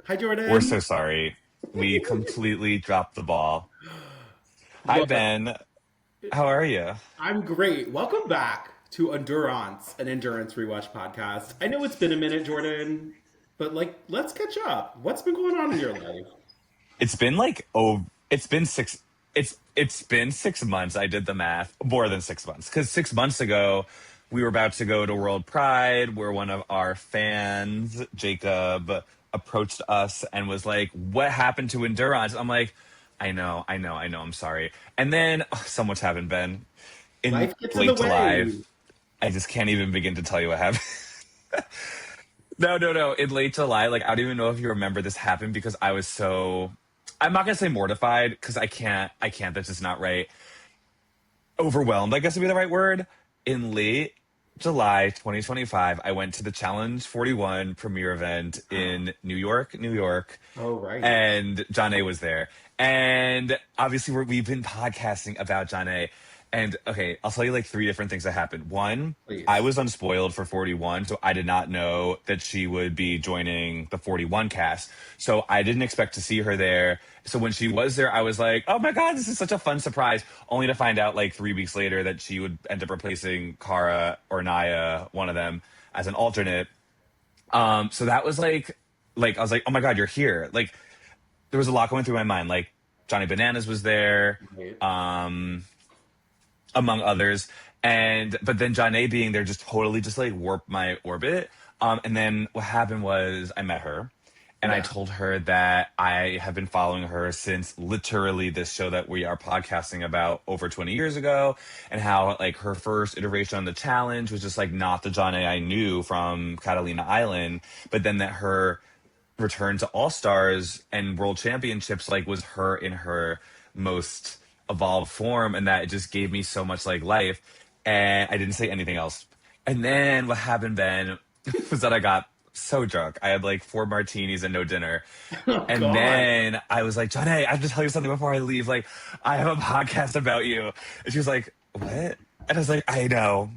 Hi, We're so Jordan. sorry. We completely dropped the ball. Hi, Look, Ben. How are you? I'm great. Welcome back to Endurance, an Endurance Rewatch podcast. I know it's been a minute, Jordan, but let's catch up. What's been going on in your life? It's been it's been it's been 6 months. I did the math. More than 6 months. Because 6 months ago, we were about to go to World Pride, where one of our fans, Jacob, approached us and was like, "What happened to Endurance?" I'm like, I know. I'm sorry. And then so much happened, Ben. In Life gets in the late July, way. I just can't even begin to tell you what happened. No. In late July, like I don't even know if you remember this happened because I was so I'm not gonna say mortified because I can't, that's just not right. Overwhelmed, I guess would be the right word. In late July 2025, I went to the Challenge 41 premiere event in New York, Oh, right. and John A was there. And obviously, we've been podcasting about John A. And okay, I'll tell you like three different things that happened. One, I Please. was unspoiled for 41, so I did not know that she would be joining the 41 cast. So I didn't expect to see her there. So when she was there, I was like, oh my God, this is such a fun surprise. Only to find out like 3 weeks later that she would end up replacing Kara or Naya, one of them, as an alternate. So that was like I was like, oh my God, you're here. Like there was a lot going through my mind. Like Johnny Bananas was there, Right. among others. And but then John A being there just totally just like warped my orbit. And then what happened was I met her and I Yeah. told her that I have been following her since literally this show that we are podcasting about over 20 years ago, and how like her first iteration on the challenge was just like not the John A I knew from Catalina Island, but then that her return to All Stars and World Championships like was her in her most evolved form, and that it just gave me so much like life. And I didn't say anything else. And then what happened then was that I got so drunk. I had like 4 martinis and no dinner. Oh, And God. then I was like, John, hey, I have to tell you something before I leave. Like, I have a podcast about you. And she was like, what? And I was like, I know.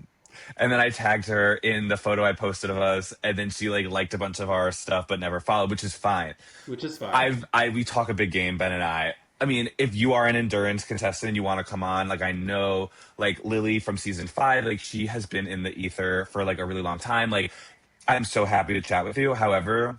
And then I tagged her in the photo I posted of us, and then she like liked a bunch of our stuff but never followed, which is fine. Which is fine. We talk a big game, Ben and I. I mean, if you are an endurance contestant and you want to come on, like I know, like Lily from season 5, like she has been in the ether for like a really long time. Like, I'm so happy to chat with you. However,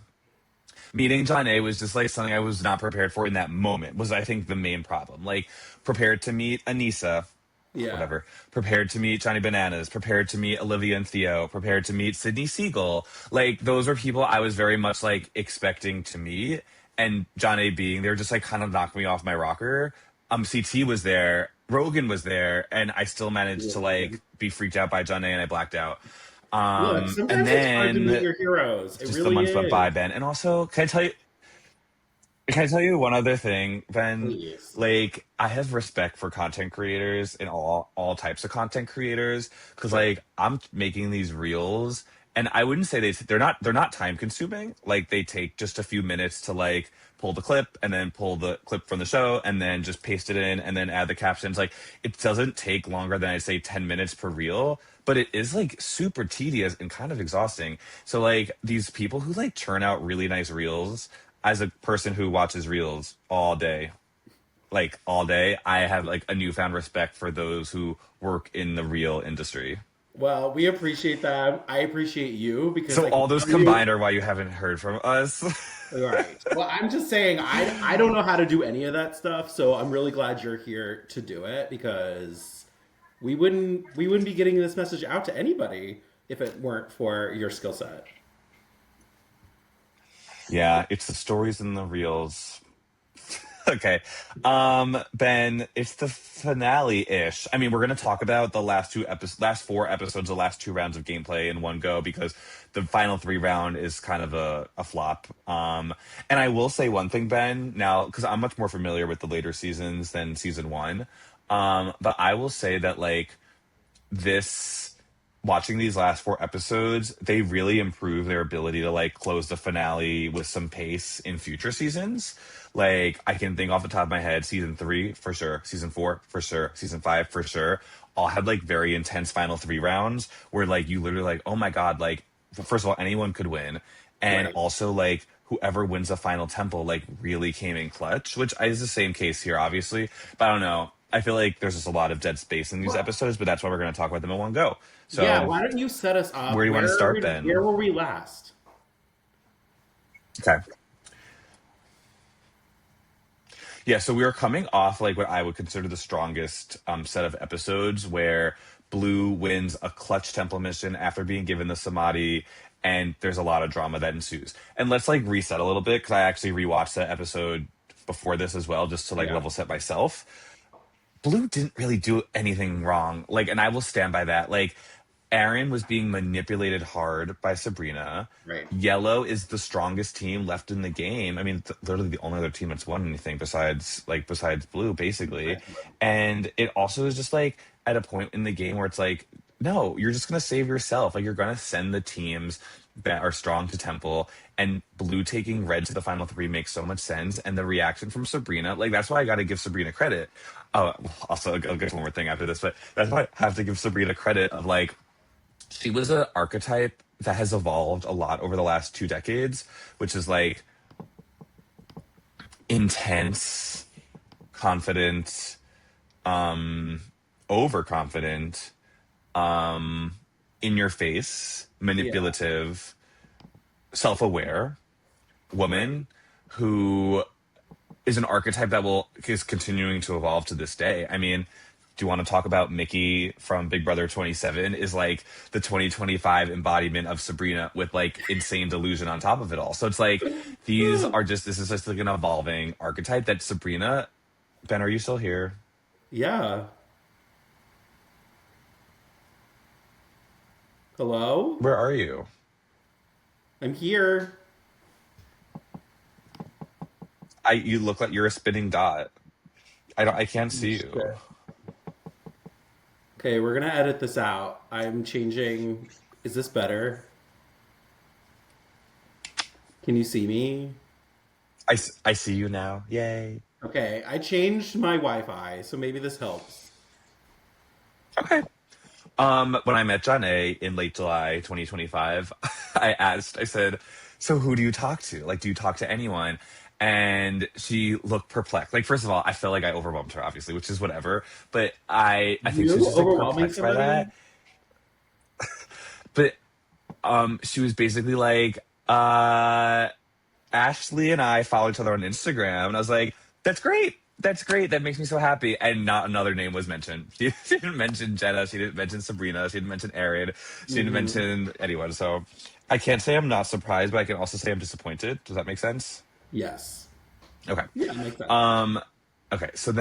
meeting John A was just like something I was not prepared for in that moment. Was I think the main problem. Like, prepared to meet Anissa, Yeah. whatever. Prepared to meet Johnny Bananas, prepared to meet Olivia and Theo, prepared to meet Sydney Siegel. Like those were people I was very much like expecting to meet. And John A being there just like kind of knocked me off my rocker. CT was there, Rogan was there, and I still managed to Yeah. like be freaked out by John A and I blacked out. Look, And sometimes it's hard to meet then your heroes. It just the really months went by, is. Ben. And also, can I tell you one other thing, Ben? Please. Like, I have respect for content creators and all types of content creators because, Sure. like, I'm making these reels, and I wouldn't say they're not time consuming. Like, they take just a few minutes to like pull the clip and then pull the clip from the show and then just paste it in and then add the captions. Like, it doesn't take longer than I'd say 10 minutes per reel, but it is like super tedious and kind of exhausting. So, like, these people who like churn out really nice reels, as a person who watches reels all day, like all day, I have like a newfound respect for those who work in the reel industry. Well, we appreciate that. I appreciate you because So I can all those tell you. combined are why you haven't heard from us. Right. Well, I'm just saying I don't know how to do any of that stuff, so I'm really glad you're here to do it because we wouldn't be getting this message out to anybody if it weren't for your skill set. Yeah, it's the stories in the reels. Okay. Ben, it's the finale-ish. I mean, we're gonna talk about the last 4 episodes, the last 2 rounds of gameplay in one go because the final 3 round is kind of a flop. And I will say one thing, Ben, now because I'm much more familiar with the later seasons than season 1. But I will say that like this watching these last 4 episodes, they really improve their ability to like close the finale with some pace in future seasons. Like I can think off the top of my head, season 3 for sure, season 4 for sure, season 5 for sure. All had like very intense final 3 rounds where like you literally like, oh my God, like first of all, anyone could win. And Right. also like whoever wins the final temple like really came in clutch, which is the same case here, obviously. But I don't know. I feel like there's just a lot of dead space in these Well, episodes, but that's why we're going to talk about them in one go. yeah, So, why don't you set us where up? do you want to start, Where Ben? were we last? Okay. Yeah, so we are coming off like what I would consider the strongest set of episodes where Blue wins a clutch temple mission after being given the Samadhi, and there's a lot of drama that ensues. And let's like reset a little bit because I actually rewatched that episode before this as well, just to like Yeah, level set myself. Blue didn't really do anything wrong. Like, and I will stand by that. Like, Aaron was being manipulated hard by Sabrina. right. Yellow is the strongest team left in the game. I mean, literally the only other team that's won anything besides Blue, basically. Besides Blue. And it also is just like at a point in the game where it's like, no, you're just gonna save yourself. Like you're gonna send the teams that are strong to Temple, and Blue taking Red to the final three makes so much sense. And the reaction from Sabrina, like that's why I got to give Sabrina credit. Oh, also I'll get one more thing after this, but that's why I have to give Sabrina credit of like she was an archetype that has evolved a lot over the last 2 decades, which is like intense, confident, overconfident, in your face, Yeah, manipulative, self aware woman who is an archetype that will is continuing to evolve to this day. I mean, do you want to talk about Mickey from Big Brother 27 is like the 2025 embodiment of Sabrina with like insane delusion on top of it all. So it's like this is just like an evolving archetype that Sabrina. Ben, are you still here? yeah. Hello, Where are you? I'm here. You look like you're a spinning dot. I can't see you. Shit. Okay, we're gonna edit this out. I'm changing. Is this better? Can you see me? I see you now. Yay. Okay, I changed my Wi-Fi, so maybe this helps. Okay. When I met John A in late July 2025, I said, so who do you talk to? Like, do you talk to anyone? And she looked perplexed. Like, first of all, I felt like I overwhelmed her, obviously, which is whatever. But I think she was You just like overwhelming perplexed by that. somebody? But she was basically like, Ashley and I follow each other on Instagram. And I was like, that's great. That's great. That makes me so happy. And not another name was mentioned. She didn't mention Jenna. She didn't mention Sabrina. She didn't mention Aaron. She didn't Hmm. mention anyone. So I can't say I'm not surprised, but I can also say I'm disappointed. Does that make sense? Yes. Okay. Yeah, makes sense. Um, so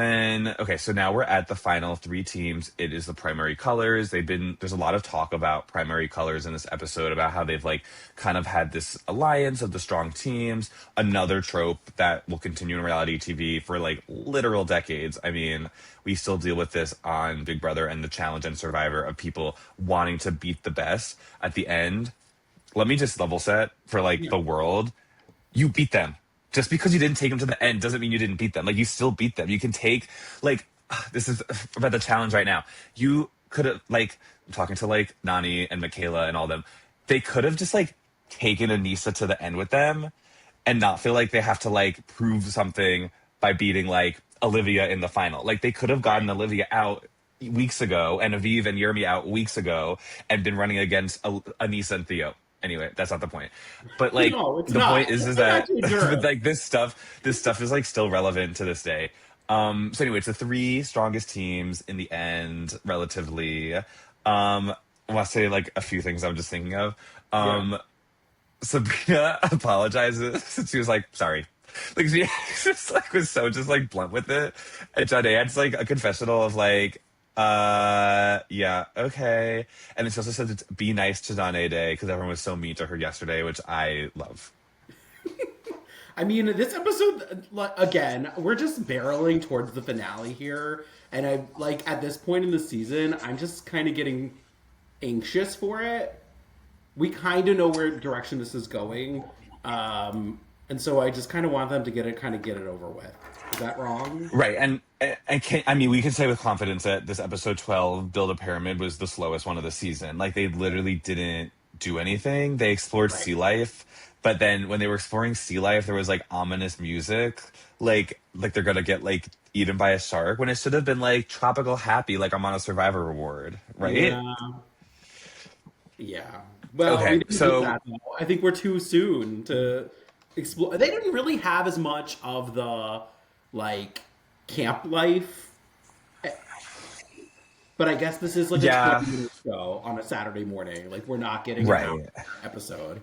now we're at the final three teams. It is the primary colors. There's a lot of talk about primary colors in this episode about how they've like kind of had this alliance of the strong teams, another trope that will continue in reality TV for like literal decades. I mean, we still deal with this on Big Brother and the Challenge and Survivor of people wanting to beat the best at the end. Let me just level set for like Yeah. the world. You beat them. Just because you didn't take them to the end doesn't mean you didn't beat them. Like you still beat them. You can take like this is about the challenge right now. You could have like I'm talking to like Nani and Michaela and all them. They could have just like taken Anissa to the end with them and not feel like they have to like prove something by beating like Olivia in the final. Like they could have gotten Right. Olivia out weeks ago and Aviv and Yermi out weeks ago and been running against Anissa and Theo. Anyway, that's not the point. But like No, it's the point not. is I got that you, but Endurance. like this stuff is like still relevant to this day. So anyway, it's the three strongest teams in the end, relatively. I want to say like a few things I'm just thinking of. Yeah. Sabrina apologizes. She was like, sorry. Like she just like was so just like blunt with it. And Jade had like a confessional of like, yeah, okay. And then she also said it's be nice to Dane Day because everyone was so mean to her yesterday, which I love. I mean, this episode, again, we're just barreling towards the finale here. And I, like, at this point in the season, I'm just kind of getting anxious for it. We kind of know where direction this is going. And so I just kind of want them to get it over with. Is that wrong? Right. And I mean, we can say with confidence that this episode 12, Build a Pyramid, was the slowest one of the season. Like they literally didn't do anything. They explored Right. sea life, but then when they were exploring sea life, there was like ominous music, like they're gonna get like eaten by a shark when it should have been like tropical happy, like I'm on a Survivor reward, right? Yeah. Yeah. Well, we Okay, didn't get so that though. I think we're too soon to explore. They didn't really have as much of the like camp life, eh, but I guess this is like a yeah, 20-minute show on a Saturday morning. Like we're not getting an hour right. episode.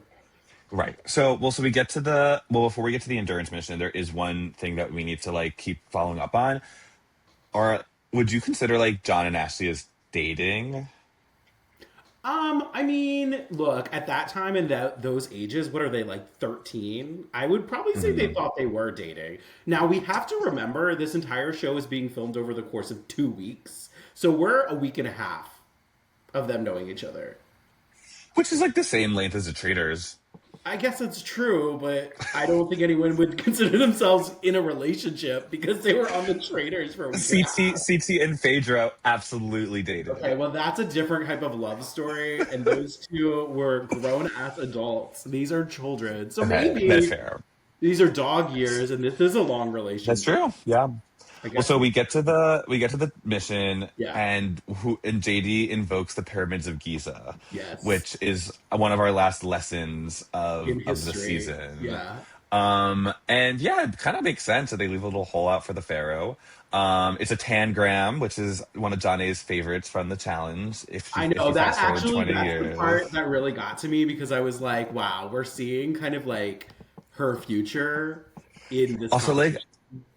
Right. So we get to the before we get to the endurance mission, there is one thing that we need to like keep following up on. Or would you consider like John and Ashley as dating? I mean, look, at that time and those ages, what are they like 13? I would probably say they Hmm. thought they were dating. Now, we have to remember this entire show is being filmed over the course of 2 weeks. So we're a week and a half of them knowing each other. Which is like the same length as the Traders. I guess that's true, but I don't think anyone would consider themselves in a relationship because they were on the traders for a week and a CT, half. CT, and Phaedra absolutely Okay, dated. well, that's a different type of love story, and those two were grown ass adults. These are children. So Okay, that's maybe fair. these are dog years, and this is a long That's relationship. true. Yeah. I Well, guess. so we get to the mission, Yeah. and JD invokes the pyramids of Giza, Yes. which is one of our last lessons In of the history. season. Yeah. And yeah, it kind of makes sense that they leave a little hole out for the pharaoh. It's a tangram, which is one of Johnny's favorites from the challenge. I If know you that fast forward actually, 20 that's the years. part that really got to me because I was like, wow, we're seeing kind of like her future in this Also, like, competition.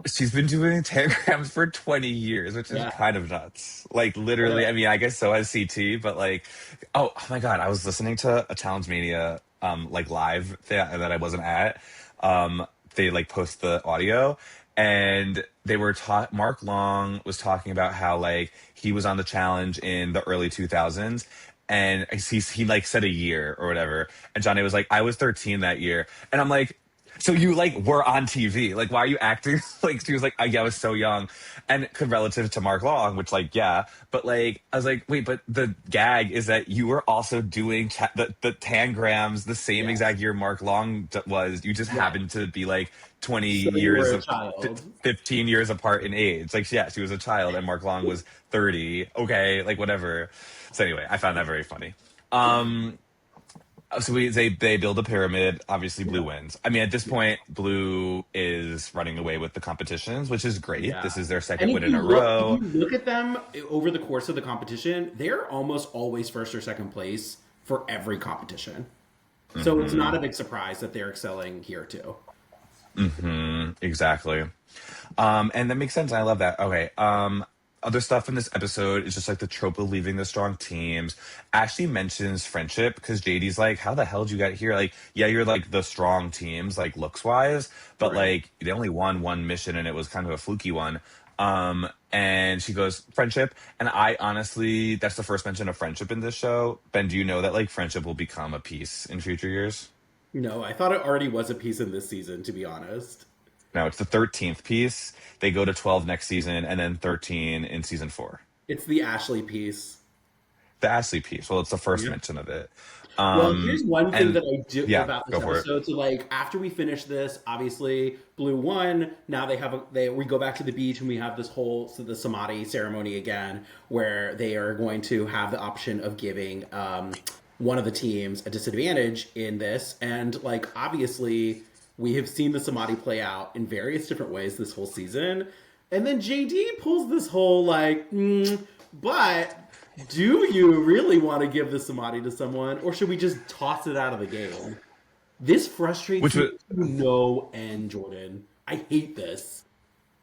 she's been doing tangrams for 20 years, which is Yeah. kind of nuts. Like, literally, Uh, I mean, I guess so has CT, but like, oh my God, I was listening to a Challenge Mania, like live that I wasn't at. They like post the audio and they were taught, Mark Long was talking about how like he was on the challenge in the early 2000s. And he like said a year or whatever. And Johnny was like, I was 13 that year. And I'm like, so you like were on TV. Like, why are you acting like she was like, yeah, I was so young. And relative to Mark Long, which like, yeah, but like, I was like, wait, but the gag is that you were also doing the tangrams the same yes. exact year Mark Long was. You just Right. happened to be like 20 So you were years a of child. 15 years apart in age. Like, yeah, she was a child and Mark Long was 30. Okay. Like, whatever. So anyway, I found that very funny. Um, so they build a pyramid. Obviously, Blue Yeah. wins. I mean, at this point, Blue is running away with the competitions, which is great. This Yeah. is their And second if win in you a look, if you row. look at them over the course of the competition, they're almost always first or second place for every competition. So it's not a big surprise that they're excelling here too. Exactly. And that makes sense. I love that. Okay. Other stuff in this episode is just like the trope of leaving the strong teams. Ashley mentions friendship because JD's like, how the hell did you get here? Like, yeah, you're like the strong teams, like looks wise, but Right. like they only won one mission and it was kind of a fluky one. And she goes, friendship. And I honestly, that's the first mention of friendship in this show. Ben, do you know that like friendship will become a piece in future years? No, I thought it already was a piece in this season, to be honest. No, it's the 13th piece. They go to 12 next season and then 13 in season 4. It's the Ashley piece. The Ashley piece. Well, it's the first Yeah. mention of it. Well, here's one thing And that I do yeah, about this go for it. episode. So, like, after we finish this, obviously, Blue won. Now they have we go back to the beach and we have this whole the Samadhi ceremony again, where they are going to have the option of giving one of the teams a disadvantage in this, and like obviously, we have seen the Samadhi play out in various different ways this whole season, and then JD pulls this whole like, but do you really want to give the Samadhi to someone, or should we just toss it out of the game? This frustrates Which me was to no end, Jordan. I hate this.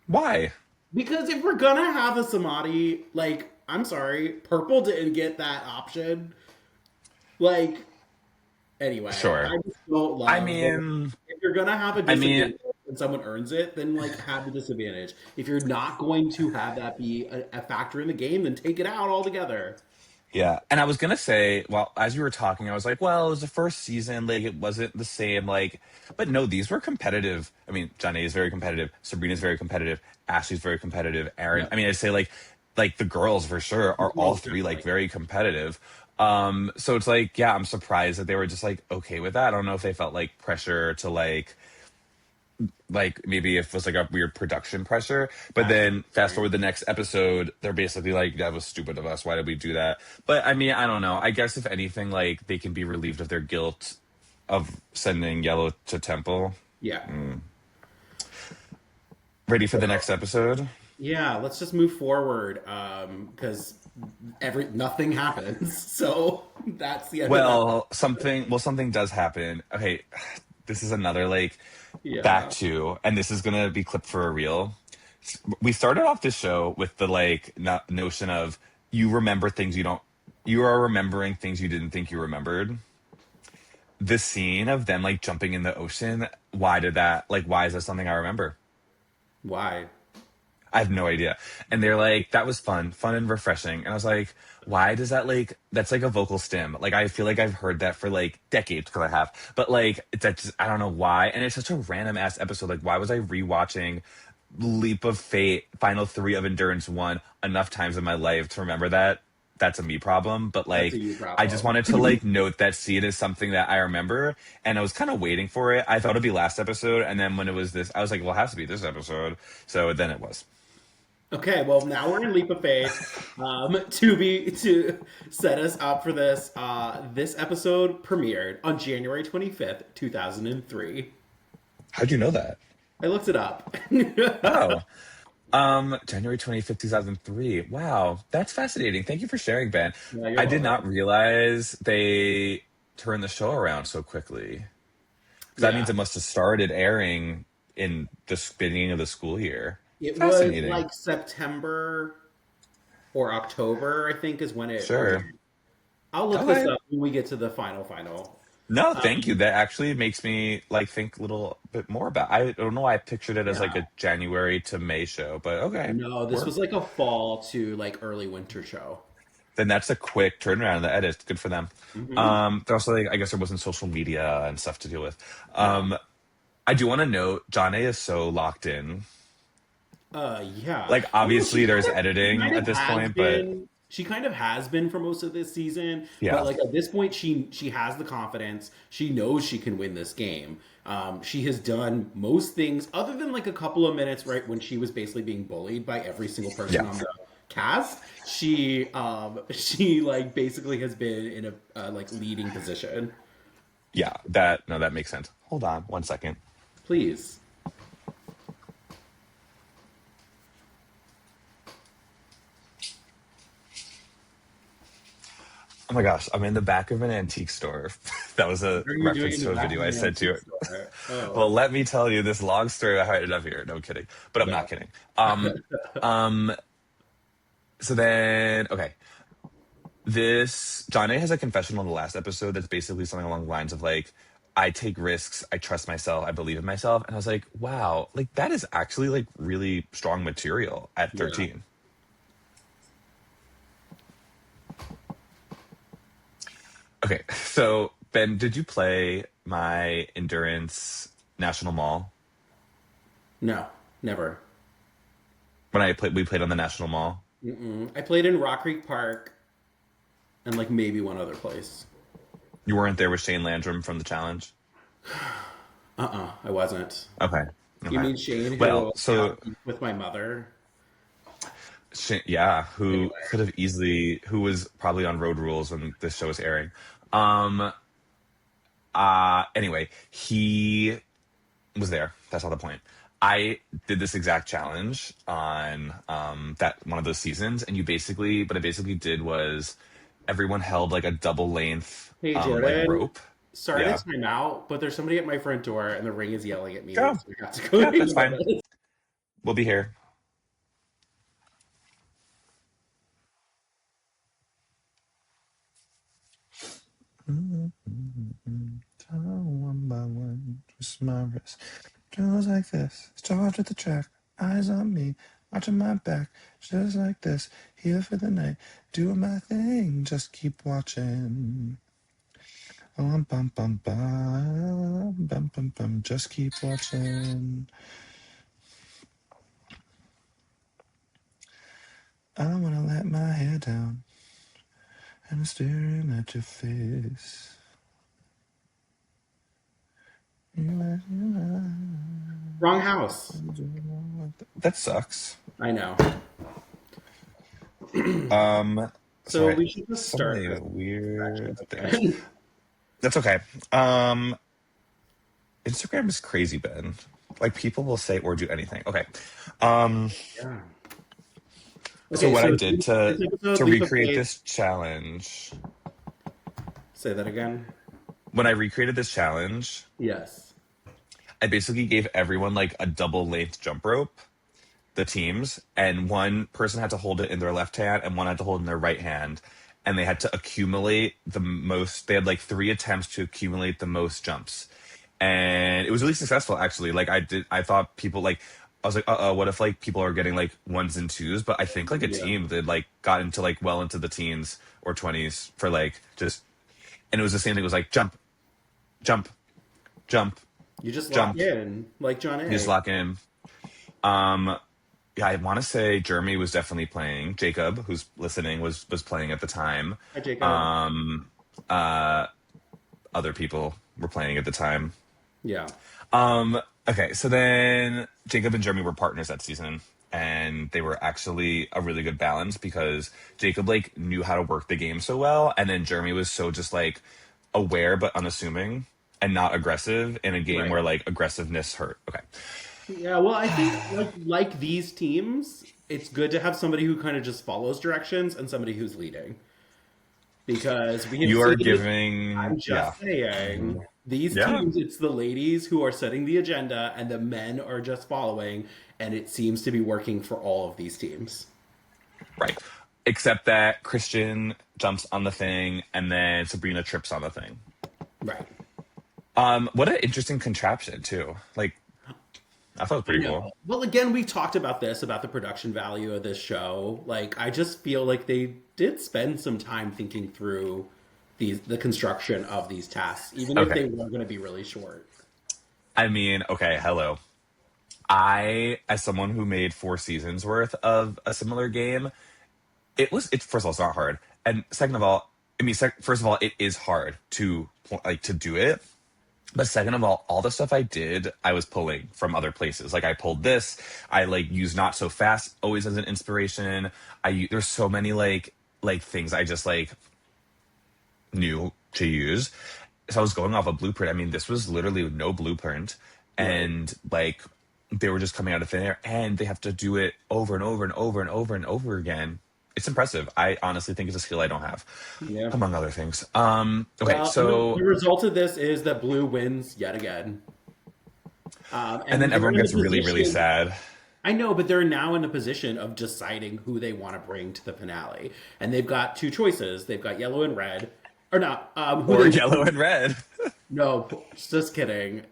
why? Because if we're gonna have a Samadhi, like, I'm sorry, Purple didn't get that option. Like, anyway, Sure. I just don't I love that. mean, If you're gonna have a I mean, disadvantage and someone earns it, then like have the disadvantage. If you're not going to have that be a factor in the game, then take it out altogether. yeah. And I was gonna say, well, as you were talking, I was like, well, it was the first season, like it wasn't the same, like, but no, these were competitive. I mean, Johnny is very competitive, Sabrina's very competitive, Ashley's very competitive, Aaron. Yeah. I mean, I'd say like the girls for sure are all Girls three like definitely. very competitive. So it's like, yeah, I'm surprised that they were just like okay with that. I don't know if they felt like pressure to like maybe if it was like a weird production pressure, but That's then fast right. forward the next episode, they're basically like, that was stupid of us. Why did we do that? But I mean, I don't know. I guess if anything, like they can be relieved of their guilt of sending Yellow to Temple. Yeah. Ready for So the next episode? yeah, let's just move forward because every nothing happens. So that's the end of that. Something does happen. Okay, this is another like back Yeah. to, and this is gonna be clipped for a reel. We started off this show with the like notion of you remember things you don't, you are remembering things you didn't think you remembered. The scene of them like jumping in the ocean, why is that something I remember? Why? I have no idea. And they're like, that was fun and refreshing. And I was like, why does that like, that's like a vocal stim. Like, I feel like I've heard that for like decades because I have, but like, that just, I don't know why. And it's such a random ass episode. Like, why was I rewatching Leap of Fate, Final Three of Endurance 1 enough times in my life to remember that? That's a me problem. But That's a like, you I just problem. wanted to like note that scene is something that I remember. And I was kind of waiting for it. I thought it'd be last episode. And then when it was this, I was like, well, it has to be this episode. So then it was. Okay, well now we're in Leap of Faith. To set us up for this, this episode premiered on January 25th, 2003. How'd you know that? I looked it up. Oh, January 25th, 2003. Wow, that's fascinating. Thank you for sharing, Ben. Yeah, you're I did not welcome. realize they turned the show around so quickly. Because that Yeah. means it must have started airing in the beginning of the school year. It was Fascinating. like September or October, I think, is when it Sure. premiered. I'll look this Okay. up when we get to the final. No, thank you. Um, That actually makes me like think a little bit more about. I don't know why I pictured it as like yeah. a January to May show, but okay. No, this Work. was like a fall to like early winter show. Then that's a quick turnaround in the edit. Good for them. Hmm. They're also like, I guess there wasn't social media and stuff to deal with. No. I do want to note John A is so locked in. Yeah. Like Well, obviously there's editing at this point, but she kind of has been for most of this season, but yeah, like at this point she has the confidence. She knows she can win this game. She has done most things other than like a couple of minutes right when she was basically being bullied by every single person yeah, on the cast. She like basically has been in a like leading position. yeah. That no, that makes sense. Hold on 1 second. Please. Oh my gosh, I'm in the back of an antique store. That was a What are you doing reference in the to a back video of I an sent to antique you. store? Well, Oh, let me tell you this long story about how I ended up here. No kidding, but I'm not no. kidding. Um. So then, okay, this John A has a confessional in the last episode that's basically something along the lines of like, I take risks, I trust myself, I believe in myself, and I was like, wow, like that is actually like really strong material at Yeah. 13. Okay, so Ben, did you play my Endurance National Mall No, never. when I played? We played on the National Mall. Mm-mm. I played in Rock Creek Park and like maybe one other place. You weren't there with Shane Landrum from the challenge. I wasn't. Okay, You okay. mean Shane, Well, who so with my mother? Yeah, who Anyway, could have easily, who was probably on Road Rules when this show was airing. Um, anyway, he was there. That's not the point. I did this exact challenge on that one of those seasons, and you basically, what I basically did was everyone held like a double length hey like Jordan, rope. sorry to Yeah. time out, but there's somebody at my front door and the ring is yelling at me, Go. so we have to go Yeah, that's ignore fine. this. We'll be here. One by one, twist my wrist. Just like this, charged at the track, eyes on me, watching my back, just like this, here for the night, doing my thing, just keep watching. Bum bum bum, just keep watching. I don't wanna let my hair down, And staring at your face. Wrong house. That sucks. I know. Um, So sorry. we should just So start many this weird things. again. That's okay. Um, Instagram is crazy, Ben. Like people will say or do anything. Okay. Um, Yeah. so Okay, what I so did this episode, to Lisa recreate played. this challenge, Say that again. when I recreated this challenge, Yes. I basically gave everyone like a double length jump rope, the teams, and one person had to hold it in their left hand and one had to hold it in their right hand. And they had to accumulate the most, they had like 3 attempts to accumulate the most jumps. And it was really successful actually. I thought people like, I was like, what if like people are getting like ones and twos? But I think like a Yeah. team that like got into like well into the teens or 20s for like just, and it was the same thing. It was like jump, jump, jump, You just lock jump. in like John You just A. lock in. Um, yeah, I want to say Jeremy was definitely playing. Jacob, who's listening, was playing at the time. Hi, Jacob. Um, uh, Other people were playing at the time. Yeah. Okay, so then Jacob and Jeremy were partners that season, and they were actually a really good balance because Jacob like knew how to work the game so well, and then Jeremy was so just like aware but unassuming and not aggressive in a game Right. where like aggressiveness hurt. Okay. Yeah. Well, I think like these teams, it's good to have somebody who kind of just follows directions and somebody who's leading because we have You are seen. giving, I'm yeah. just saying. These Yeah, teams, it's the ladies who are setting the agenda, and the men are just following, and it seems to be working for all of these teams. right. Except that Christian jumps on the thing and then Sabrina trips on the thing. Right. What an interesting contraption too. Like I thought it was I pretty know. cool. Well, again, we talked about this, about the production value of this show. Like, I just feel like they did spend some time thinking through the construction of these tasks, even if Okay. they were going to be really short. I mean, okay, hello. As someone who made 4 seasons worth of a similar game, it first of all, it's not hard. And second of all, first of all, it is hard to like to do it. But second of all the stuff I did, I was pulling from other places. Like I pulled this, I like use not so fast always as an inspiration. There's so many like things I just like knew to use. So I was going off a blueprint. I mean, this was literally no blueprint. Right. And like they were just coming out of thin air and they have to do it over and over and over and over and over again. It's impressive. I honestly think it's a skill I don't have, Yeah. among other things. Okay, Well, the so result of this is that Blue wins yet again. and then And they're everyone in a gets really, really position. sad. I know, but they're now in a position of deciding who they want to bring to the finale, and they've got two choices. They've got yellow and red, or not. Who Or they yellow and red. no, just kidding.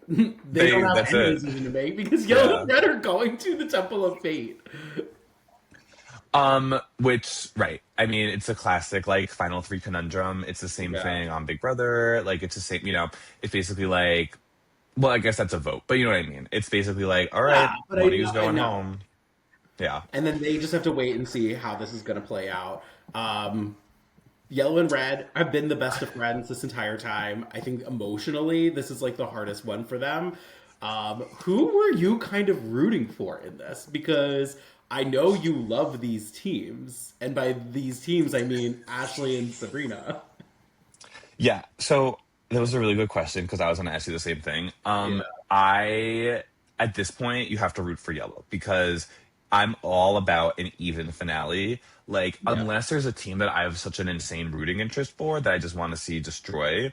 They don't have That's any it. decision to make because yellow Yeah. and red are going to the Temple of Fate. Which right. I mean, it's a classic like Final Three conundrum. It's the same Yeah, thing on Big Brother. Like it's the same, it's basically like well, I guess that's a vote, but you know what I mean. It's basically like, all yeah, right, but one of I you's I going know. home. Yeah. And then they just have to wait and see how this is going to play out. Um, Yellow and red have been the best of friends this entire time. I think emotionally, this is like the hardest one for them. Who were you kind of rooting for in this? Because I know you love these teams, and by these teams, I mean Ashley and Sabrina. Yeah. So that was a really good question because I was gonna ask you the same thing. Yeah, I At this point you have to root for yellow because I'm all about an even finale. Like yeah, unless there's a team that I have such an insane rooting interest for that I just want to see destroy.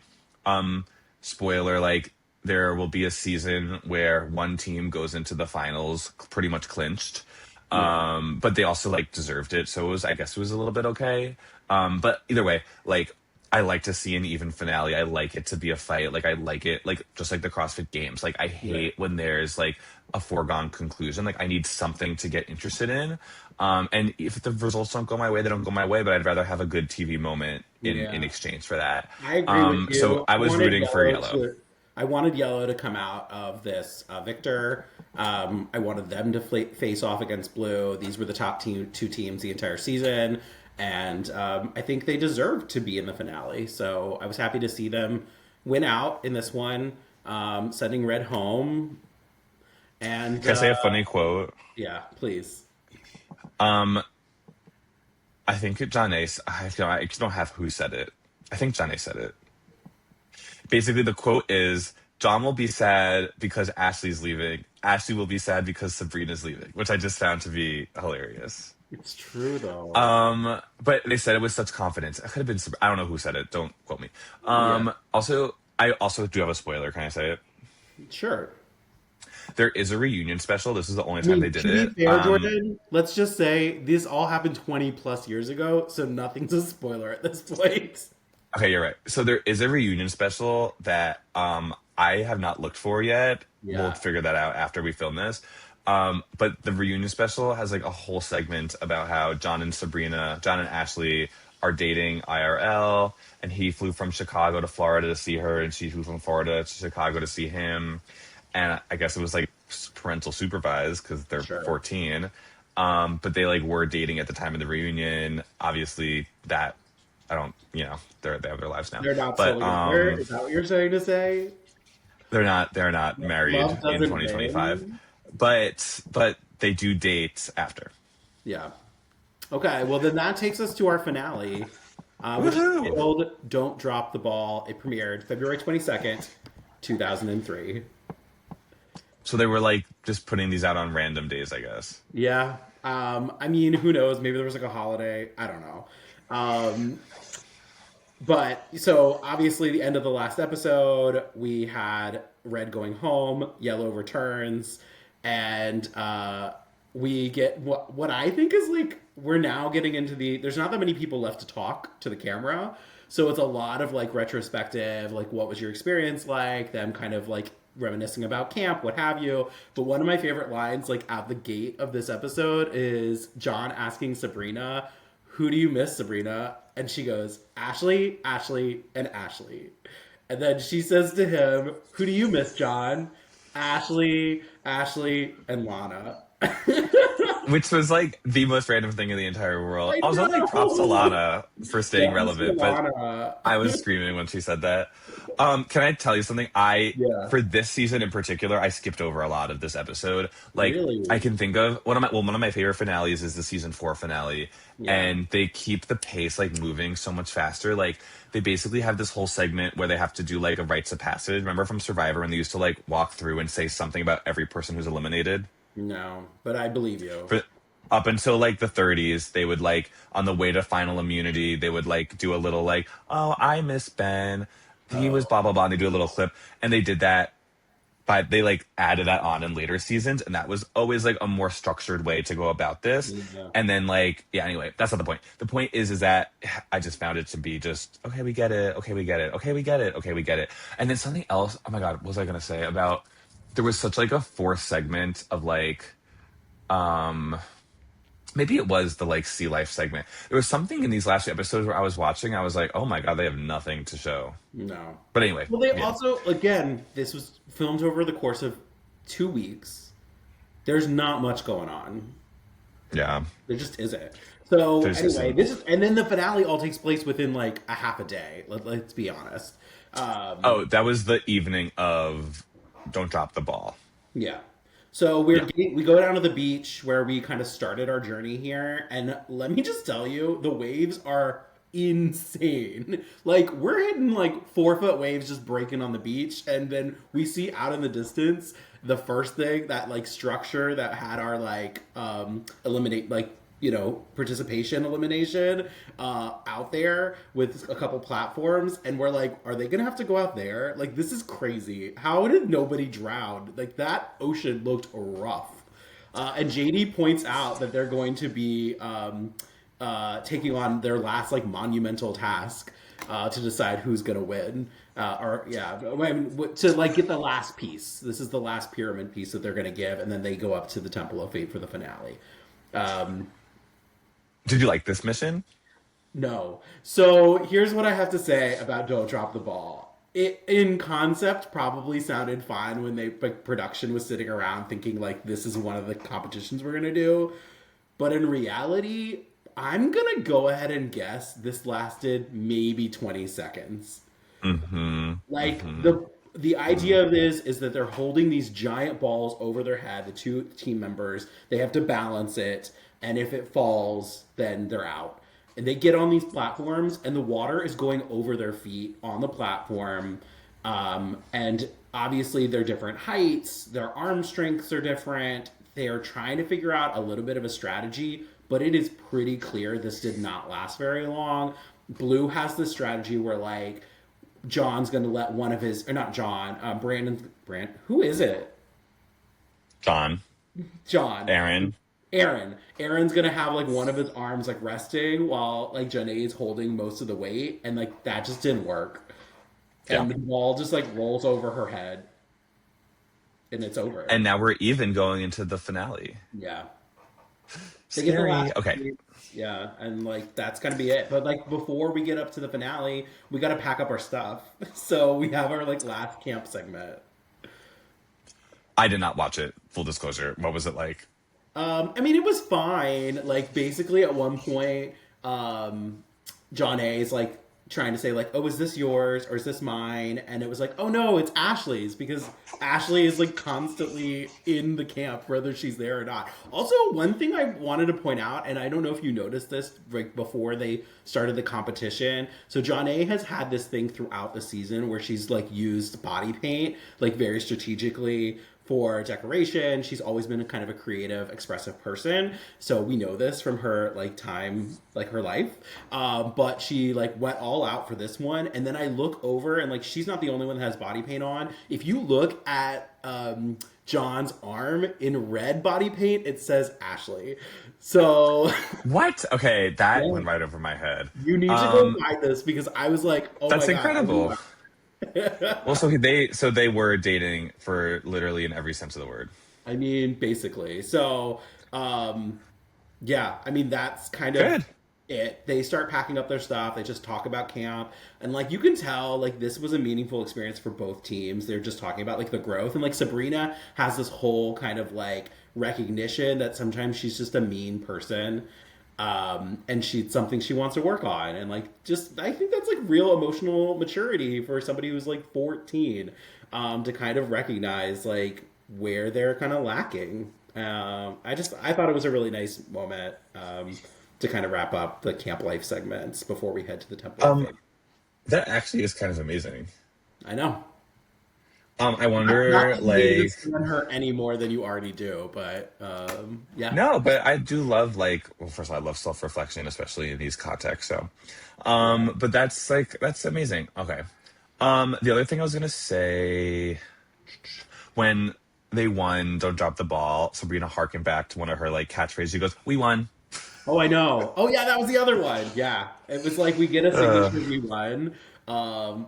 Spoiler, like there will be a season where one team goes into the finals pretty much clinched. yeah, But they also like deserved it, so I guess it was a little bit okay. But either way, like I like to see an even finale. I like it to be a fight. Like I like it, like just like the CrossFit Games. Like I right. hate when there's like a foregone conclusion. Like I need something to get interested in. And if the results don't go my way, they don't go my way. But I'd rather have a good TV moment in Yeah. exchange for that. I agree with So you. I was rooting for yellow. I wanted Yellow to come out of this victor. I wanted them to face off against Blue. These were the top two teams the entire season, and I think they deserve to be in the finale. So I was happy to see them win out in this one, sending Red home. And Can I say a funny quote? yeah, please. Um, I think John Ace. I don't have who said it. I think John Ace said it. Basically, the quote is John will be sad because Ashley's leaving. Ashley will be sad because Sabrina's leaving, which I just found to be hilarious. It's true though. But they said it with such confidence. It could have been. I don't know who said it. Don't quote me. Yeah, Also, I also do have a spoiler. Can I say it? sure. There is a reunion special. This is the only I time they mean, did to be it. fair, Jordan, let's just say this all happened 20 plus years ago, so nothing's a spoiler at this point. Okay, you're right. So there is a reunion special that I have not looked for yet. We'll Yeah, figure that out after we film this. But the reunion special has like a whole segment about how John and Ashley are dating IRL, and he flew from Chicago to Florida to see her, and she flew from Florida to Chicago to see him. And I guess it was like parental supervised because they're sure. 14. But they like were dating at the time of the reunion. Obviously, that I don't, they have their lives now. They're not But still together. Is that what you're trying to say? they're not married Love in doesn't 2025. win. But they do date after. Yeah. Okay, well then that takes us to our finale, which is Woohoo! titled "Don't Drop the Ball." It premiered February 22nd, 2003. So they were like just putting these out on random days, I guess. Yeah. I mean, who knows? Maybe there was like a holiday. I don't know. Um, but so obviously, the end of the last episode, we had Red going home, Yellow returns, and we get what I think is like we're now getting into the. There's not that many people left to talk to the camera, so it's a lot of like retrospective, like what was your experience like? Them kind of like reminiscing about camp, what have you. But one of my favorite lines, like at the gate of this episode, is John asking Sabrina, "Who do you miss, Sabrina?" And she goes, "Ashley, Ashley, and Ashley." And then she says to him, "Who do you miss, John?" "Ashley, Ashley, and Lana." Which was like the most random thing in the entire world. I Also, like props to know. Lana for staying Yes, relevant, but Lana. I was screaming when she said that. Can I tell you something? Yeah. For this season in particular, I skipped over a lot of this episode. Like, I Really? can think of one of my favorite finales is the season 4 finale, Yeah. and they keep the pace like moving so much faster. Like, they basically have this whole segment where they have to do like a rites of passage. Remember from Survivor when they used to like walk through and say something about every person who's eliminated? No, but I believe you. For up until like the 30s, they would like on the way to final immunity, they would like do a little like, oh, I miss Ben. He was Oh, blah blah blah. And they do a little clip, and they did that, but they like added that on in later seasons, and that was always like a more structured way to go about this. yeah. And then like yeah, anyway, that's not the point. The point is that I just found it to be just okay, we get it, okay, we get it, okay, we get it, okay, we get it. And then something else. Oh my god, what was I gonna say about? There was such like a fourth segment of like um maybe it was the like sea life segment. There was something in these last few episodes where I was watching, I was like, oh my god, they have nothing to show. No. But anyway, Well, they yeah. also, again, this was filmed over the course of 2 weeks. There's not much going on. Yeah. There just isn't. So There's anyway, isn't. this is, and then the finale all takes place within like a half a day. Let's be honest. Oh, that was the evening of Don't Drop the Ball. Yeah. So Yeah. we go down to the beach where we kind of started our journey here, and let me just tell you, the waves are insane. Like we're hitting like 4 foot waves just breaking on the beach, and then we see out in the distance the first thing that like structure that had our like eliminate like participation elimination out there with a couple platforms, and we're like, are they gonna have to go out there? Like this is crazy. How did nobody drown? Like that ocean looked rough. And JD points out that they're going to be taking on their last like monumental task to decide who's gonna win. Or yeah, I mean, to like get the last piece. This is the last pyramid piece that they're gonna give, and then they go up to the Temple of Fate for the finale. Um, Did you like this mission? no. So here's what I have to say about Don't Drop the Ball. It in concept probably sounded fine when they like production was sitting around thinking like this is one of the competitions we're gonna do, but in reality, I'm gonna go ahead and guess this lasted maybe 20 seconds. Mm-hmm. Like Mm-hmm. the Mm-hmm. idea of this is that they're holding these giant balls over their head, the two team members. They have to balance it, and if it falls, then they're out. And they get on these platforms, and the water is going over their feet on the platform. And obviously, they're different heights, their arm strengths are different. They are trying to figure out a little bit of a strategy, but it is pretty clear this did not last very long. Blue has this strategy where, like, John's going to let one of his, or not John, who is it? John, John. Aaron. Aaron's gonna have like one of his arms like resting while like Janae is holding most of the weight, and like that just didn't work. Yeah. And the ball just like rolls over her head, and it's over. And now we're even going into the finale. Yeah, they get the Scary. last Okay. piece, yeah, and like that's gonna be it. But like before we get up to the finale, we got to pack up our stuff. So we have our like last camp segment. I did not watch it. Full disclosure. What was it like? I mean, it was fine. Like, basically, at one point, um, John A is like trying to say like, "Oh, is this yours or is this mine?" And it was like, "Oh no, it's Ashley's," because Ashley is like constantly in the camp, whether she's there or not. Also, one thing I wanted to point out, and I don't know if you noticed this like before they started the competition. So John A has had this thing throughout the season where she's like used body paint like very strategically for decoration. She's always been a kind of a creative, expressive person. So we know this from her like time, like her life. But she like went all out for this one. And then I look over and like she's not the only one that has body paint on. If you look at John's arm in red body paint, it says Ashley. So What? Okay, that yeah, went right over my head. you need to go Um, find this because I was like, oh my that's god, I incredible. knew Well, it. so they were dating for literally in every sense of the word. I mean, basically. So, um, yeah, I mean, that's kind of Good. it. They start packing up their stuff. They just talk about camp. And, like, you can tell, like, this was a meaningful experience for both teams. They're just talking about, like, the growth. And, like, Sabrina has this whole kind of, like, recognition that sometimes she's just a mean person. And she's something she wants to work on. And, like, just, I think that's, like, real emotional maturity for somebody who's, like, 14 to kind of recognize, like, where they're kind of lacking. I thought it was a really nice moment to kind of wrap up the camp life segments before we head to the Temple of Um, Fate. that actually is kind of amazing. I know. I Not wonder, that you need to like, stand her any more than you already do, but yeah. no, but I do love, like, well, first of all, I love self-reflection, especially in these contexts. So, Yeah. but that's like that's amazing. Okay. The other thing I was gonna say, when they won, don't drop the ball. Sabrina harkened back to one of her like catchphrases. She goes, "We won." Oh, I know. Oh, yeah, that was the other one. Yeah, it was like we get a Uh, signature we won,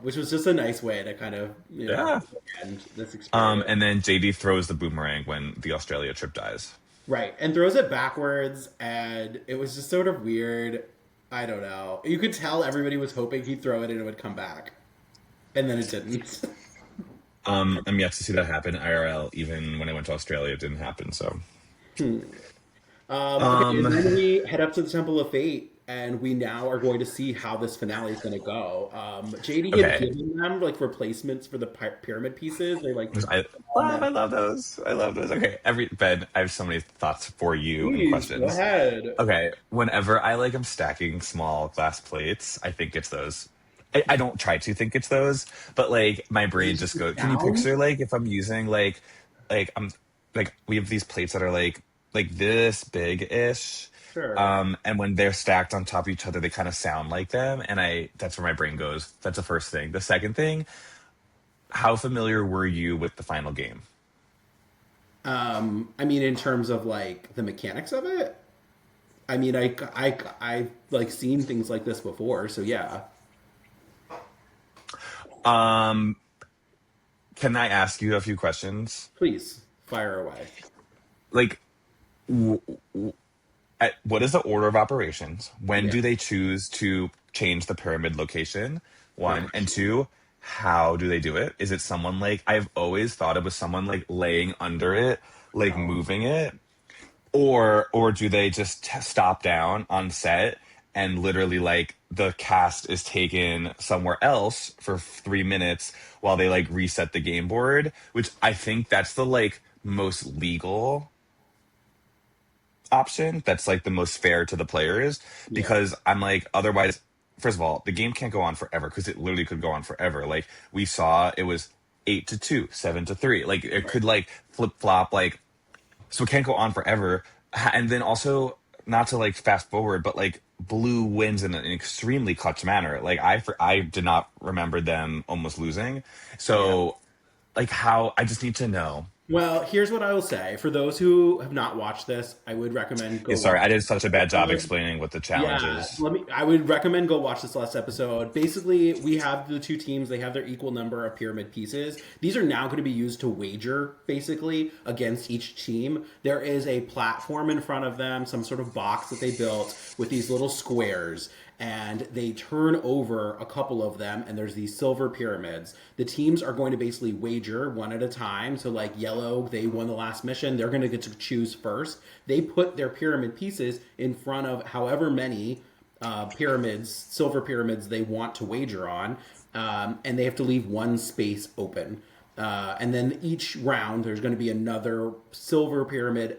which was just a nice way to kind of yeah. end this experience. And then JD throws the boomerang when the Australia trip dies. Right, and throws it backwards, and it was just sort of weird. I don't know. You could tell everybody was hoping he'd throw it and it would come back, and then it didn't. I'm yet to see that happen IRL. Even when I went to Australia, it didn't happen. So, Okay, and um, then we head up to the Temple of Fate, and we now are going to see how this finale is going to go. JD had okay. given them like replacements for the pyramid pieces. They like I on them. I love those. I love those. Okay, every Ben, I have so many thoughts for you and Please go questions. ahead. Okay, whenever I like am stacking small glass plates, I think it's those. I don't try to think it's those, but like my Is it brain just just the goes. Can you sound? picture like if I'm using like I'm like we have these plates that are like this big ish, Sure. and when they're stacked on top of each other, they kind of sound like them, and I that's where my brain goes. That's the first thing. The second thing, how familiar were you with the final game? I mean, in terms of like the mechanics of it, I mean, I've like seen things like this before, so yeah. Um, can I ask you a few questions? Please fire away. Like, w- what is the order of operations? When Yeah. do they choose to change the pyramid location? One. Right. And two, how do they do it? Is it someone like, I've always thought it was someone like laying under it, like Oh. moving it. or do they just stop down on set and literally like the cast is taken somewhere else for 3 minutes while they like reset the game board, which I think that's the like most legal option, that's like the most fair to the players, Yeah. because I'm like, otherwise, first of all, the game can't go on forever because it literally could go on forever. Like we saw, it was 8-2, 7-3. Like it Right. could like flip flop, like, so it can't go on forever. And then also, not to like fast forward, but like Blue wins in an extremely clutch manner. Like I did not remember them almost losing. Yeah. So like, how, I just need to know. Well, here's what I will say. For those who have not watched this, I would recommend Yeah, go sorry, watch I did such a bad job it. explaining what the challenge Yeah, is. I would recommend go watch this last episode. Basically, we have the two teams, they have their equal number of pyramid pieces. These are now going to be used to wager basically against each team. There is a platform in front of them, some sort of box that they built with these little squares, and they turn over a couple of them, and there's these silver pyramids. The teams are going to basically wager one at a time. So like yellow, they won the last mission, they're going to get to choose first. They put their pyramid pieces in front of however many pyramids, silver pyramids they want to wager on, and they have to leave one space open. And then each round, there's going to be another silver pyramid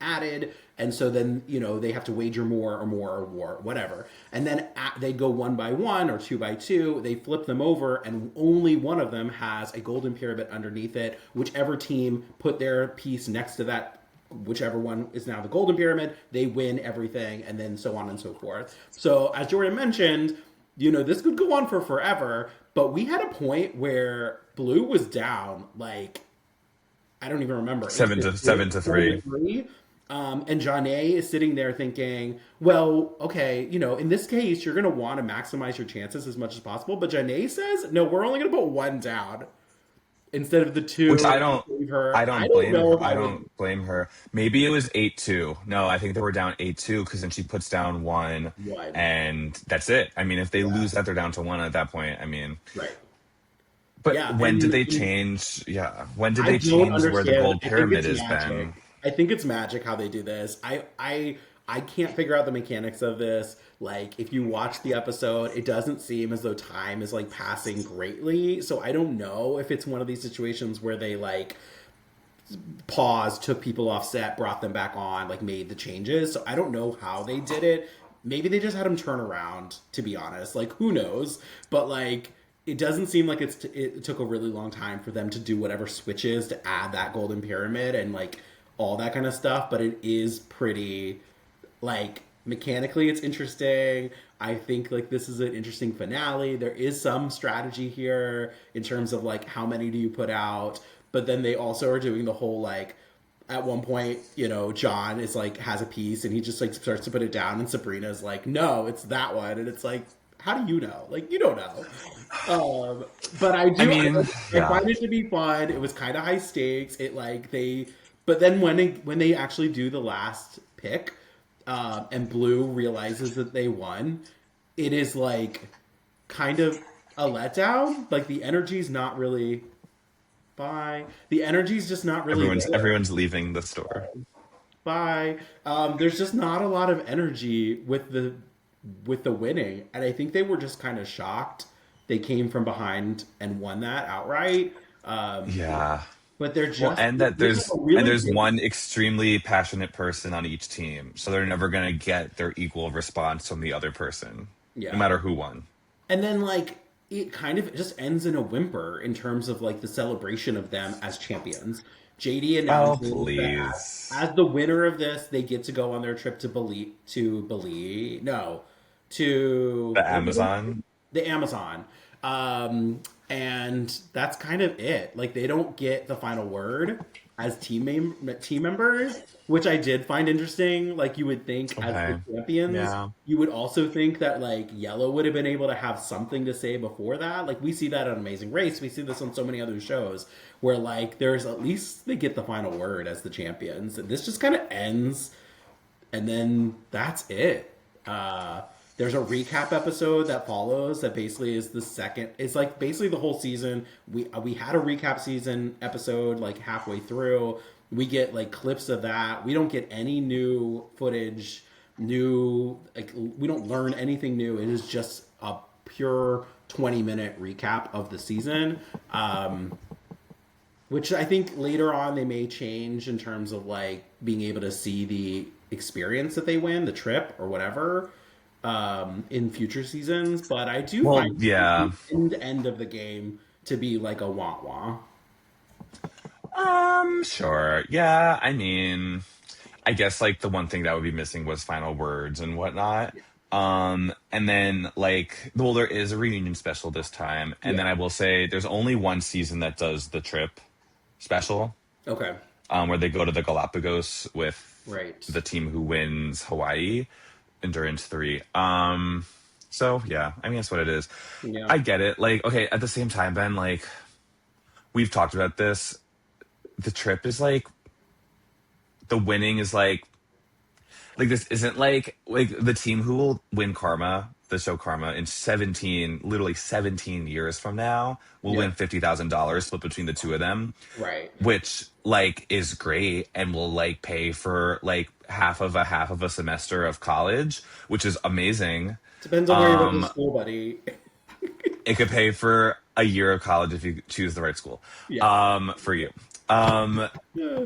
added, and so then they have to wager more or more or more, whatever. And then they go one by one or two by two. They flip them over, and only one of them has a golden pyramid underneath it. Whichever team put their piece next to that, whichever one is now the golden pyramid, they win everything, and then so on and so forth. So as Jordan mentioned, this could go on for forever, but we had a point where Blue was down, like, I don't even remember, 8 Seven to to 3, seven to 7 to three. 3. And Janae is sitting there thinking, well, okay, in this case, you're going to want to maximize your chances as much as possible. But Janae says, no, we're only going to put one down instead of the Which two. Save her. I I don't don't blame know her. if I I would. don't blame her. Maybe it was 8-2. No, I think they were down 8-2 because then she puts down one, One. and that's it. I mean, if they Yeah. lose that, they're down to one at that point. I mean, Right. but Yeah. when did they And change? Yeah, when did I they don't change where the understand. gold I think pyramid it's is, magic. Ben? I think it's magic how they do this. I can't figure out the mechanics of this. Like, if you watch the episode, it doesn't seem as though time is like passing greatly. So I don't know if it's one of these situations where they like paused, took people off set, brought them back on, like made the changes. So I don't know how they did it. Maybe they just had them turn around, to be honest. Like, who knows? But like, it doesn't seem like it took a really long time for them to do whatever switches to add that golden pyramid and like all that kind of stuff. But it is pretty, like, mechanically it's interesting. I think like this is an interesting finale. There is some strategy here in terms of like how many do you put out, but then they also are doing the whole like, at one point, John is like has a piece and he just like starts to put it down, and Sabrina's like, no, it's that one, and it's like, how do you know? Like, you don't know. But I mean, I yeah, find it to be fun. It was kind of high stakes. It like they, but then when they actually do the last pick, and Blue realizes that they won, it is like kind of a letdown. Like the energy's not really, bye. The energy's just not really there. everyone's leaving the store. Bye. There's just not a lot of energy with the winning, and I think they were just kind of shocked. They came from behind and won that outright. Um, Yeah. but they're Well, just and that they have there's a really one extremely passionate person on each team, so they're never gonna get their equal response from the other person, no yeah. matter who won. And then like it kind of just ends in a whimper in terms of like the celebration of them as champions. JD Oh, announces that please. as the winner of this, they get to go on their trip to no, to The Amazon. the Amazon. And that's kind of it. Like they don't get the final word as team members, which I did find interesting. Like you would think as the Okay. champions, Yeah. you would also think that like Yellow would have been able to have something to say before that. Like we see that on Amazing Race, we see this on so many other shows where like there's at least they get the final word as the champions. And this just kind of ends, and then that's it. There's a recap episode that follows that basically is the second. It's like basically the whole season. We had a recap season episode like halfway through. We get like clips of that. We don't get any new footage, new like we don't learn anything new. It is just a pure 20-minute recap of the season. Which I think later on they may change in terms of like being able to see the experience that they win, the trip or whatever, in future seasons. But I do Well, find yeah. the end of the game to be like a wah wah. Sure. Yeah, I mean, I guess like the one thing that would be missing was final words and whatnot. And then like, well, there is a reunion special this time, and then Yeah. I will say there's only one season that does the trip special, Okay. where they go to the Galapagos with Right. the team who wins Hawaii, Endurance 3. So yeah, I mean that's what it is. Yeah. I get it. Like, okay, at the same time, Ben, like we've talked about this. The trip is like the winning is like this isn't like the team who will win Karma, the show Karma, in 17, literally 17 years from now, will Yeah. win $50,000 split between the two of them, Right. which like is great and will like pay for like half of a semester of college, which is amazing. Depends on where you went to school, buddy. It could pay for a year of college if you choose the right school, Yeah. for you. Um,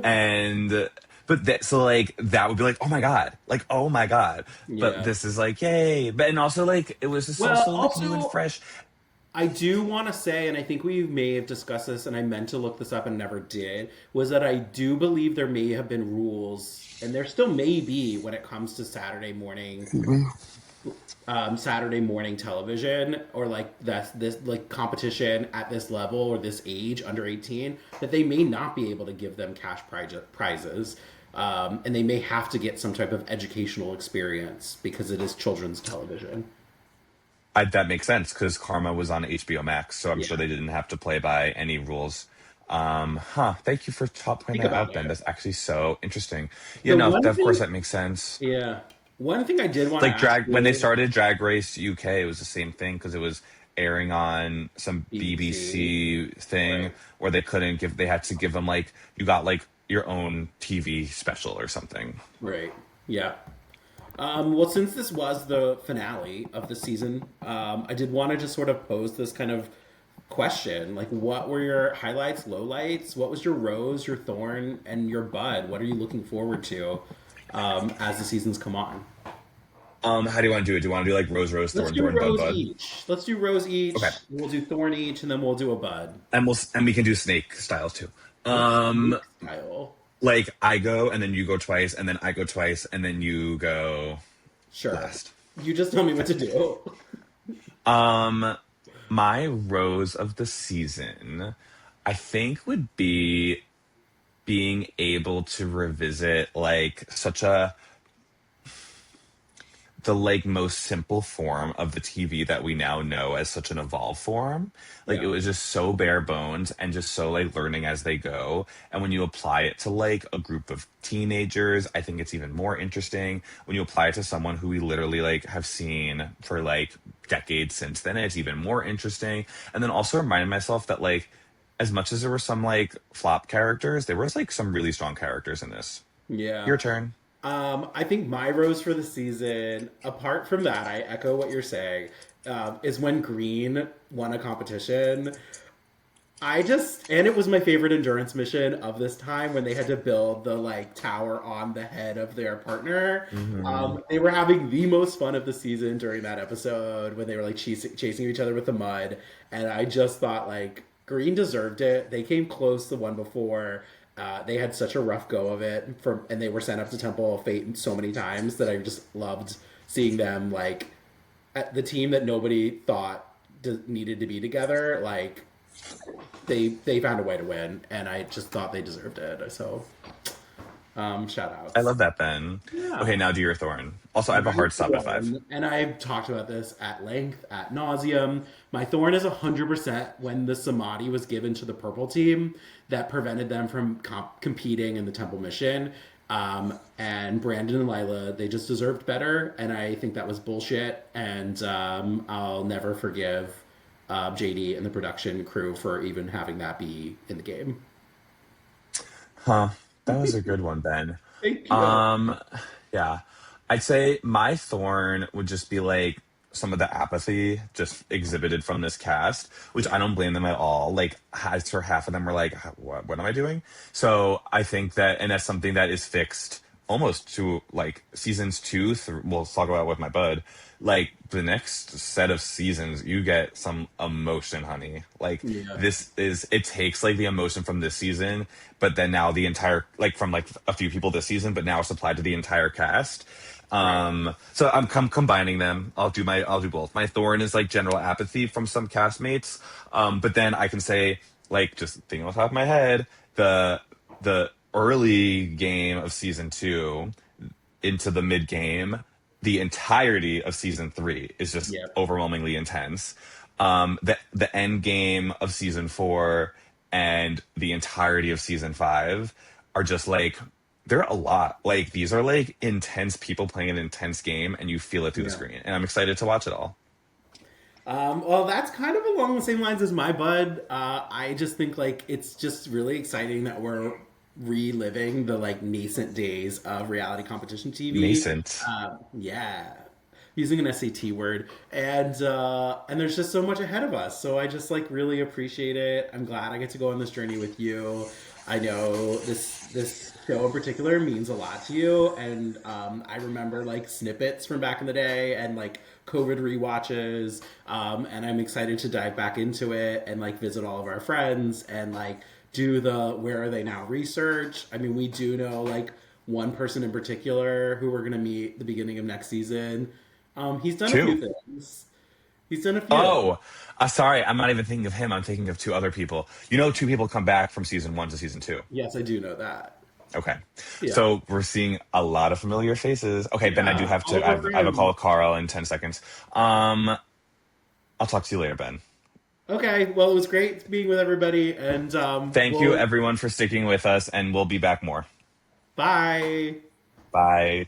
and but that so like that would be like oh my god, but Yeah. this is like yay, but and also like it was just Well, also like new and also, fresh. I do want to say, and I think we may have discussed this, and I meant to look this up and never did, was that I do believe there may have been rules, and there still may be when it comes to Saturday morning television, or like that's this like competition at this level or this age under 18, that they may not be able to give them prizes. And they may have to get some type of educational experience because it is children's television. That makes sense because Karma was on HBO Max, so I'm sure Yeah. they didn't have to play by any rules. Thank you for pointing Think that about out, Ben. it. That's actually so interesting. Yeah, The no, one of course thing, that makes sense. yeah, one thing I did want to Like ask drag when they you, started Drag Race UK, it was the same thing because it was airing on some BBC, BBC thing right? where they had to give them like you got like your own TV special or something. Right. Yeah. Well, since this was the finale of the season, I did want to just sort of pose this kind of question. Like, what were your highlights, lowlights? What was your rose, your thorn, and your bud? What are you looking forward to as the seasons come on? How do you want to do it? Do you want to do like rose, Let's thorn, do thorn, bud, rose bud? each. Let's do rose Okay, each. We'll do thorn each, and then we'll do a bud. and we can do snake styles too. Ooh, Um, snake style. like I go and then you go twice, and then I go twice, and then you go Sure. last. You just tell me what to do. Um, my rose of the season, I think, would be being able to revisit like such a the like most simple form of the TV that we now know as such an evolved form. Like it Yeah. was just so bare bones and just so like learning as they go. And when you apply it to like a group of teenagers, I think it's even more interesting. When you apply it to someone who we literally like have seen for like decades since then, it's even more interesting. And then also reminding myself that like as much as there were some like flop characters, there was like some really strong characters in this. Yeah. Your turn. I think my rose for the season, apart from that, I echo what you're saying, is when Green won a competition. And it was my favorite endurance mission of this time when they had to build the like tower on the head of their partner. Hmm. They were having the most fun of the season during that episode when they were like chasing each other with the mud. And I just thought like Green deserved it. They came close the one before. They had such a rough go of it and they were sent up to Temple of Fate so many times that I just loved seeing them like at the team that nobody thought needed to be together. Like they found a way to win, and I just thought they deserved it. So shout I outs. love that, Ben. Yeah. Okay, now do your thorn. Also, I have a My hard stop at 5. thorn, and I've talked about this at length, at nauseum. My thorn is 100% when the Samadhi was given to the purple team that prevented them from competing in the temple mission. And Brandon and Lila, they just deserved better, and I think that was bullshit. And I'll never forgive JD and the production crew for even having that be in the game. Huh. That was a good one, Ben. Thank you. Um, yeah, I'd say my thorn would just be like some of the apathy just exhibited from this cast, which I Yeah. don't blame them at all. Like, as for half of them were like, what am I doing?" So I think that, and that's something that is fixed almost to like seasons two through. We'll talk about with my bud. Like the next set of seasons, you get some emotion, honey. Like Yeah. this is, it takes like the emotion from this season, but then now the entire, like from like a few people this season, but now it's applied to the entire cast. Right. So I'm combining them. I'll do both. My thorn is like general apathy from some castmates. But then I can say, like, just thinking on top of my head, the early game of season two into the mid game, the entirety of season three is just Yep. overwhelmingly intense. The end game of season four and the entirety of season five are just like, they're a lot. Like these are like intense people playing an intense game, and you feel it through the Yeah. screen. And I'm excited to watch it all. Well, that's kind of along the same lines as my bud. I just think like it's just really exciting that we're reliving the like nascent days of reality competition TV. Nascent. Yeah, using an SAT word, and there's just so much ahead of us. So I just like really appreciate it. I'm glad I get to go on this journey with you. I know this show in particular means a lot to you, and I remember like snippets from back in the day and like COVID rewatches, and I'm excited to dive back into it and like visit all of our friends and like do the where are they now research. I mean, we do know like one person in particular who we're gonna meet the beginning of next season. He's done a few Two. things. He's done a few. Oh, sorry. I'm not even thinking of him. I'm thinking of two other people. You know, two people come back from season one to season two. Yes, I do know that. Okay. Yeah. So we're seeing a lot of familiar faces. Okay, Ben, I do Yeah. have All to, of our I have a call friends. with Carl in 10 seconds. I'll talk to you later, Ben. Okay. Well, it was great being with everybody, and Thank you, we'll everyone, for sticking with us, and we'll be back more. bye. Bye.